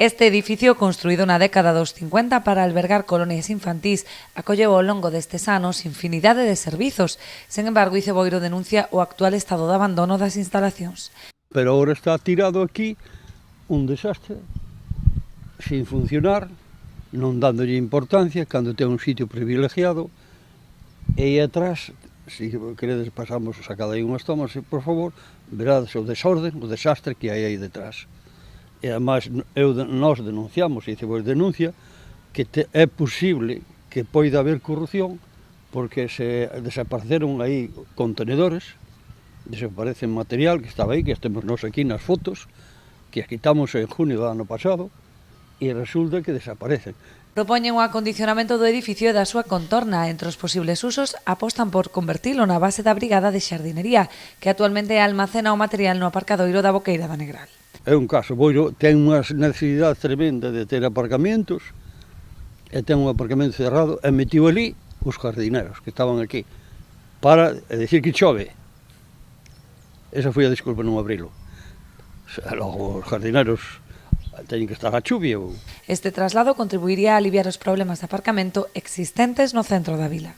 Este edificio, construído na década dos 50 para albergar colonias infantís, acolleu ao longo destes anos infinidade de servizos. Sen embargo, Iceboiro denuncia o actual estado de abandono das instalacións. Pero agora está tirado aquí un desastre, sin funcionar, non dándolle importancia, cando ten un sitio privilegiado, e aí atrás, se queredes pasamos a sacada aí unhas tomas, por favor, verades o desorden, o desastre que hai aí detrás. E ademais nós denunciamos, e Iceboiro denuncia, que é posible que poida haber corrupción, porque se desapareceron aí contenedores, desaparece material que estaba aí, que estemos nós aquí nas fotos, que as quitamos en junio do ano pasado, e resulta que desaparecen. Propoñen o acondicionamento do edificio e da súa contorna. Entre os posibles usos, apostan por convertilo na base da brigada de xardinería, que actualmente almacena o material no aparcadoiro da Boqueira da Negral. É un caso, Boiro ten unha necesidade tremenda de ter aparcamentos, e ten un aparcamento cerrado, e metiu ali os jardineros que estaban aquí, para decir que chove. Esa foi a desculpa non abrilo. Logo, os jardineros teñen que estar a chuvia. Este traslado contribuiría a aliviar os problemas de aparcamento existentes no centro da vila.